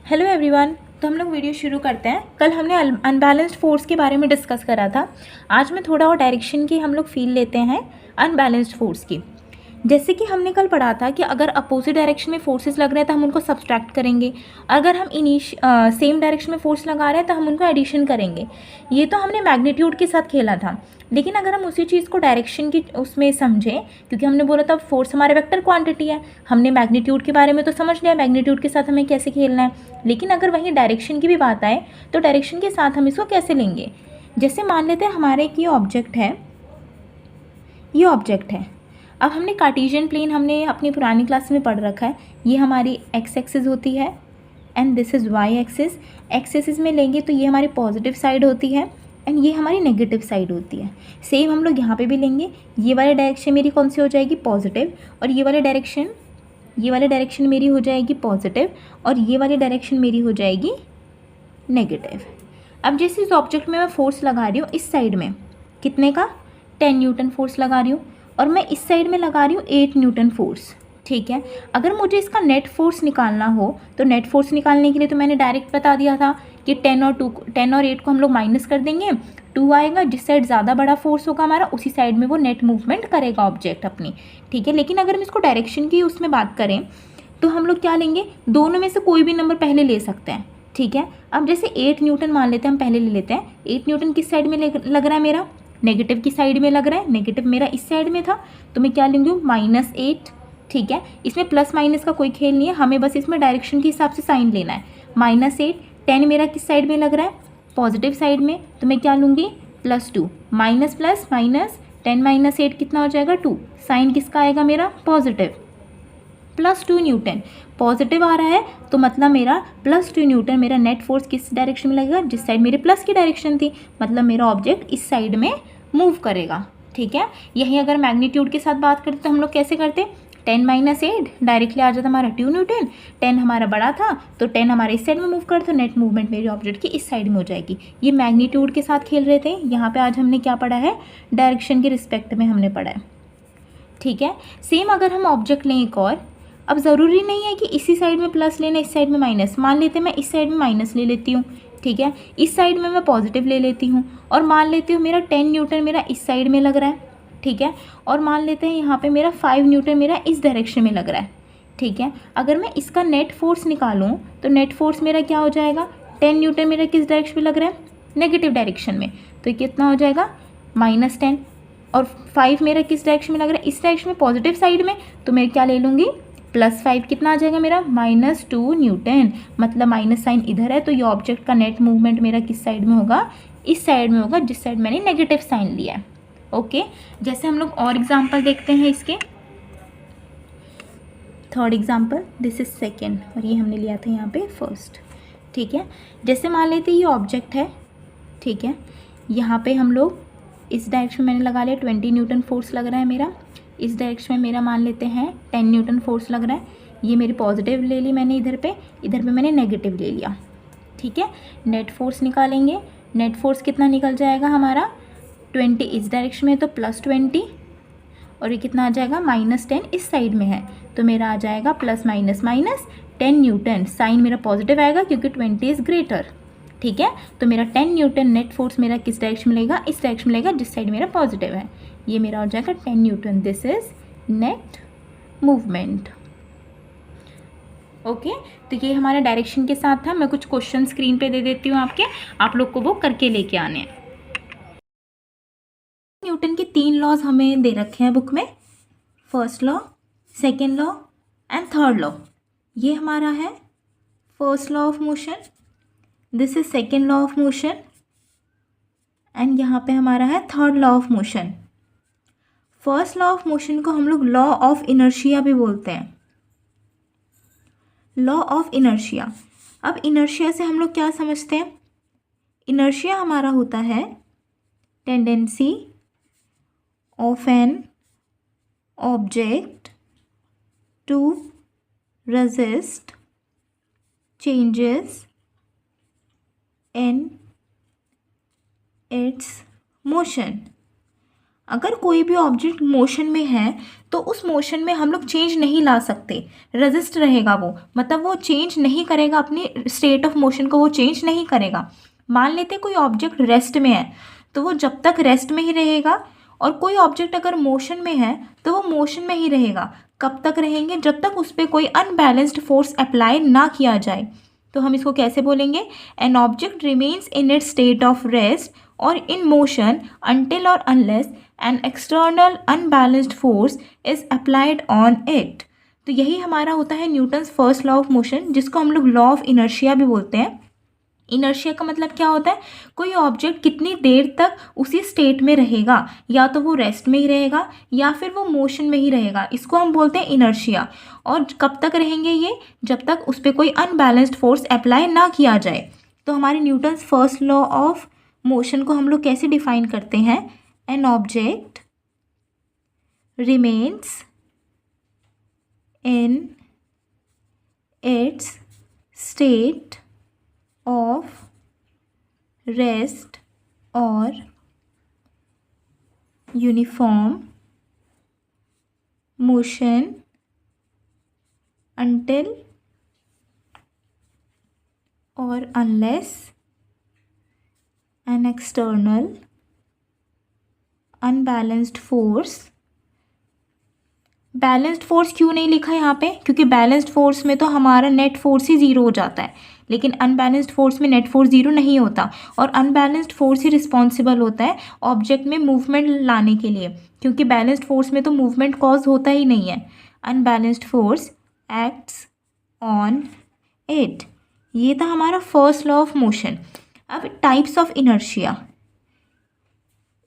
Hello everyone. तो हम लोग वीडियो शुरू करते हैं। कल हमने अनबैलेंस्ड फोर्स के बारे में डिस्कस करा था। आज में थोड़ा और डायरेक्शन की हम लोग फील लेते हैं अनबैलेंस्ड फोर्स की। जैसे कि हमने कल पढ़ा था कि अगर अपोजिट डायरेक्शन में फोर्सेस लग रहे हैं तो हम उनको सब्सट्रैक्ट करेंगे, अगर हम सेम डायरेक्शन में फोर्स लगा रहे हैं तो हम उनको एडिशन करेंगे। ये तो हमने मैग्नीट्यूड के साथ खेला था। लेकिन अगर हम उसी चीज़ को डायरेक्शन की उसमें समझें, क्योंकि हमने बोला था फोर्स हमारे वेक्टर क्वांटिटी है, हमने मैग्नीट्यूड के बारे में तो समझ लिया मैग्नीट्यूड के साथ हमें कैसे खेलना है। लेकिन अगर वहीं डायरेक्शन की भी बात आए तो डायरेक्शन के साथ हम इसको कैसे लेंगे। जैसे मान लेते हैं हमारे एक ये ऑब्जेक्ट है। अब हमने कार्टेशियन प्लेन हमने अपनी पुरानी क्लास में पढ़ रखा है। ये हमारी एक्स एक्सिस होती है and this is why axis. X axis में लेंगे तो ये हमारी पॉजिटिव साइड होती है एंड ये हमारी नेगेटिव साइड होती है। सेम हम लोग यहाँ पे भी लेंगे। ये वाली डायरेक्शन मेरी कौन सी हो जाएगी, पॉजिटिव, और ये वाली डायरेक्शन मेरी हो जाएगी पॉजिटिव, और ये वाली डायरेक्शन मेरी हो जाएगी नेगेटिव। अब जैसे इस ऑब्जेक्ट में मैं फोर्स लगा रही हूँ इस साइड में कितने का 10 न्यूटन फोर्स लगा रही हूँ, और मैं इस साइड में लगा रही हूँ 8 न्यूटन फोर्स। ठीक है। अगर मुझे इसका नेट फोर्स निकालना हो तो नेट फोर्स निकालने के लिए तो मैंने डायरेक्ट बता दिया था कि 10 और 8 को हम लोग माइनस कर देंगे, 2 आएगा। जिस साइड ज़्यादा बड़ा फोर्स होगा हमारा उसी साइड में वो नेट मूवमेंट करेगा ऑब्जेक्ट अपनी। ठीक है। लेकिन अगर हम इसको डायरेक्शन की उसमें बात करें तो हम लोग क्या लेंगे, दोनों में से कोई भी नंबर पहले ले सकते हैं। ठीक है। अब जैसे 8 न्यूटन मान लेते हैं, हम पहले ले लेते हैं। 8 न्यूटन किस साइड में लग रहा है मेरा, नेगेटिव की साइड में लग रहा है। नेगेटिव मेरा इस साइड में था तो मैं क्या लूँगी, -8। ठीक है। इसमें प्लस माइनस का कोई खेल नहीं है, हमें बस इसमें डायरेक्शन के हिसाब से साइन लेना है। -8, 10 मेरा किस साइड में लग रहा है, पॉजिटिव साइड में, तो मैं क्या लूँगी, +2। माइनस प्लस माइनस 10 - 8 कितना हो जाएगा, 2। साइन किसका आएगा मेरा, पॉजिटिव, +2 न्यूटन। पॉजिटिव आ रहा है तो मतलब मेरा +2 न्यूटन मेरा नेट फोर्स किस डायरेक्शन में लगेगा, जिस साइड मेरे प्लस की डायरेक्शन थी, मतलब मेरा ऑब्जेक्ट इस साइड में मूव करेगा। ठीक है। यही अगर मैग्नीट्यूड के साथ बात करते तो हम लोग कैसे करते, 10 - 8 डायरेक्टली आ जाता हमारा 2 न्यूटन। 10 हमारा बड़ा था तो 10 हमारे इस साइड में मूव कर, तो नेट मूवमेंट मेरे ऑब्जेक्ट की इस साइड में हो जाएगी। ये मैग्नीट्यूड के साथ खेल रहे थे। यहाँ पे आज हमने क्या पढ़ा है, डायरेक्शन के रिस्पेक्ट में हमने पढ़ा है। ठीक है। सेम अगर हम ऑब्जेक्ट लें एक और, अब ज़रूरी नहीं है कि इसी साइड में प्लस लेना इस साइड में माइनस। मान लेते हैं मैं इस साइड में माइनस ले लेती हूँ। ठीक है। इस साइड में मैं पॉजिटिव ले लेती हूँ, और मान लेती हूँ मेरा 10 न्यूटन मेरा इस साइड में लग रहा है। ठीक है। और मान लेते हैं यहाँ पे मेरा 5 न्यूटन मेरा इस डायरेक्शन में लग रहा है। ठीक है। अगर मैं इसका नेट फोर्स निकालूँ तो नेट फोर्स मेरा क्या हो जाएगा, 10 न्यूटन मेरा किस डायरेक्शन में लग रहा है, नेगेटिव डायरेक्शन में, तो ये कितना हो जाएगा, -10। और 5 मेरा किस डायरेक्शन में लग रहा है, इस डायरेक्शन में, पॉजिटिव साइड में, तो मैं क्या ले लूँगी, +5 कितना आ जाएगा मेरा, -2 न्यूटन। मतलब माइनस साइन इधर है तो ये ऑब्जेक्ट का नेट मूवमेंट मेरा किस साइड में होगा, इस साइड में होगा जिस साइड मैंने नेगेटिव साइन लिया है। ओके। जैसे हम लोग और एग्जांपल देखते हैं इसके। Third example, this is second, और ये हमने लिया था यहाँ पे फर्स्ट। ठीक है। जैसे मान लेते हैं ये ऑब्जेक्ट है। ठीक है। यहाँ पे हम लोग इस डायरेक्शन में मैंने लगा लिया 20 न्यूटन फोर्स लग रहा है मेरा। इस डायरेक्शन में मेरा मान लेते हैं 10 न्यूटन फोर्स लग रहा है। ये मेरी पॉजिटिव ले ली मैंने, इधर पे मैंने नेगेटिव ले लिया। ठीक है। नेट फोर्स निकालेंगे। नेट फोर्स कितना निकल जाएगा हमारा, 20 इस डायरेक्शन में तो +20, और ये कितना आ जाएगा, -10 इस साइड में है तो मेरा आ जाएगा +-10 न्यूटन। साइन मेरा पॉजिटिव आएगा क्योंकि 20 इज़ ग्रेटर। ठीक है। तो मेरा 10 न्यूटन नेट फोर्स मेरा किस डायरेक्शन में लगेगा, इस डायरेक्शन में लगेगा जिस साइड मेरा पॉजिटिव है। ये मेरा हो जाएगा 10 Newton. This is net movement. Okay. तो ये हमारे डायरेक्शन के साथ था। मैं कुछ क्वेश्चन स्क्रीन पे दे देती हूँ आपके, आप लोग को वो करके लेके आने हैं। न्यूटन के 3 लॉज हमें दे रखे हैं बुक में, first law, second law and third law. ये हमारा है first law of motion, this is second law of motion, and यहाँ पे हमारा है third law of motion. First law of motion को हम लोग लॉ ऑफ इनर्शिया भी बोलते हैं, लॉ ऑफ इनर्शिया। अब इनर्शिया से हम लोग क्या समझते हैं, इनर्शिया हमारा होता है tendency of an object to resist changes in its motion। अगर कोई भी ऑब्जेक्ट मोशन में है तो उस मोशन में हम लोग चेंज नहीं ला सकते, रेजिस्ट रहेगा वो, मतलब वो चेंज नहीं करेगा, अपनी स्टेट ऑफ मोशन को वो चेंज नहीं करेगा। मान लेते कोई ऑब्जेक्ट रेस्ट में है तो वो जब तक रेस्ट में ही रहेगा, और कोई ऑब्जेक्ट अगर मोशन में है तो वो मोशन में ही रहेगा। कब तक रहेंगे? जब तक उस पर कोई अनबैलेंस्ड फोर्स अप्लाई ना किया जाए। तो हम इसको कैसे बोलेंगे? An object remains in its state of rest और इन मोशन until और unless an external unbalanced force is applied on it। तो यही हमारा होता है Newton's first law of motion, जिसको हम लोग लॉ ऑफ इनर्शिया भी बोलते हैं। इनर्शिया का मतलब क्या होता है? कोई ऑब्जेक्ट कितनी देर तक उसी स्टेट में रहेगा, या तो वो रेस्ट में ही रहेगा या फिर वो मोशन में ही रहेगा, इसको हम बोलते हैं इनर्शिया। और कब तक रहेंगे ये? जब तक उस पर कोई अनबैलेंस्ड फोर्स अप्लाई ना किया जाए। तो हमारे Newton's first law of motion को हम लोग कैसे डिफाइन करते हैं? An object remains in its state of rest और यूनिफॉर्म मोशन until और unless an external unbalanced force। Balanced force क्यों नहीं लिखा यहाँ पे? क्योंकि बैलेंस्ड फोर्स में तो हमारा नेट फोर्स ही ज़ीरो हो जाता है, लेकिन अनबैलेंस्ड फोर्स में नेट फोर्स ज़ीरो नहीं होता, और अनबैलेंस्ड फोर्स ही रिस्पॉन्सिबल होता है ऑब्जेक्ट में मूवमेंट लाने के लिए, क्योंकि बैलेंस्ड फोर्स में तो मूवमेंट कॉज होता ही नहीं है। Unbalanced force acts on it. ये था हमारा फर्स्ट लॉ ऑफ मोशन। अब टाइप्स ऑफ इनर्शिया।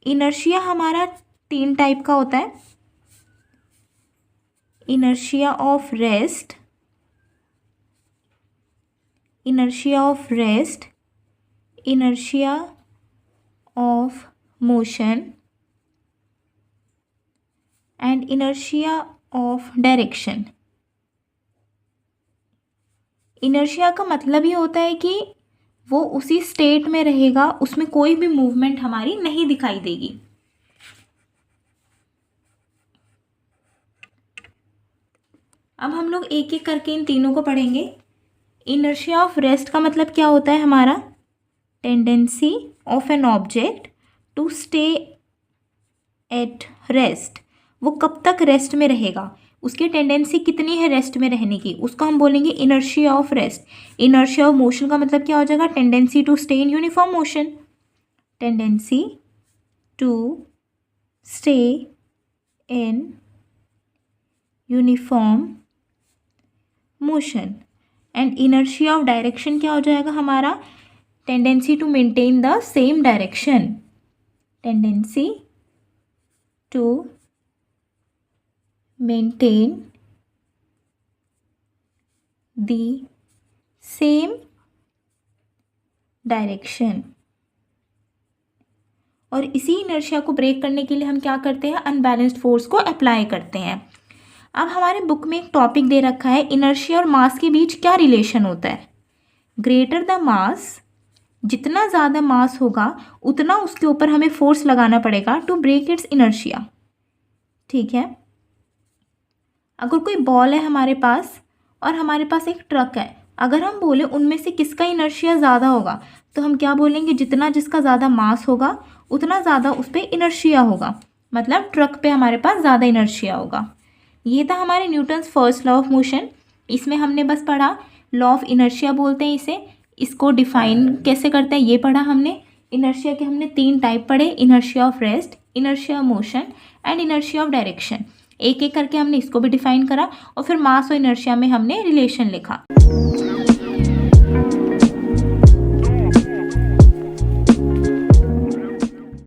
इनर्शिया हमारा 3 टाइप का होता है। Inertia of rest, inertia of rest, inertia of motion and inertia of direction. Inertia का मतलब ये होता है कि वो उसी स्टेट में रहेगा, उसमें कोई भी मूवमेंट हमारी नहीं दिखाई देगी। अब हम लोग एक एक करके इन तीनों को पढ़ेंगे। इनर्शिया ऑफ रेस्ट का मतलब क्या होता है हमारा? Tendency of an object to stay at rest. वो कब तक रेस्ट में रहेगा, उसकी टेंडेंसी कितनी है रेस्ट में रहने की, उसको हम बोलेंगे inertia of rest. Inertia of motion का मतलब क्या हो जाएगा? Tendency to stay in uniform motion. Tendency to stay in uniform motion. And inertia of direction क्या हो जाएगा हमारा? Tendency to maintain the same direction. Tendency to maintain the same direction. और इसी इनर्शिया को ब्रेक करने के लिए हम क्या करते हैं? अनबैलेंस्ड फोर्स को अप्लाई करते हैं। अब हमारे बुक में एक टॉपिक दे रखा है, इनर्शिया और मास के बीच क्या रिलेशन होता है? ग्रेटर द मास, जितना ज़्यादा मास होगा उतना उसके ऊपर हमें फोर्स लगाना पड़ेगा टू ब्रेक इट्स इनर्शिया। ठीक है। अगर कोई बॉल है हमारे पास और हमारे पास एक ट्रक है, अगर हम बोले उनमें से किसका इनर्शिया ज़्यादा होगा, तो हम क्या बोलेंगे? जितना जिसका ज़्यादा मास होगा उतना ज़्यादा उस पर इनर्शिया होगा, मतलब ट्रक पे हमारे पास ज़्यादा इनर्शिया होगा। ये था हमारे Newton's first law of motion. इसमें हमने बस पढ़ा लॉ ऑफ इनर्शिया बोलते हैं इसे, इसको डिफाइन कैसे करते हैं ये पढ़ा हमने। इनर्शिया के हमने 3 टाइप पढ़े, inertia of rest, inertia of motion and inertia of direction. एक एक करके हमने इसको भी डिफाइन करा, और फिर मास और इनर्शिया में हमने रिलेशन लिखा।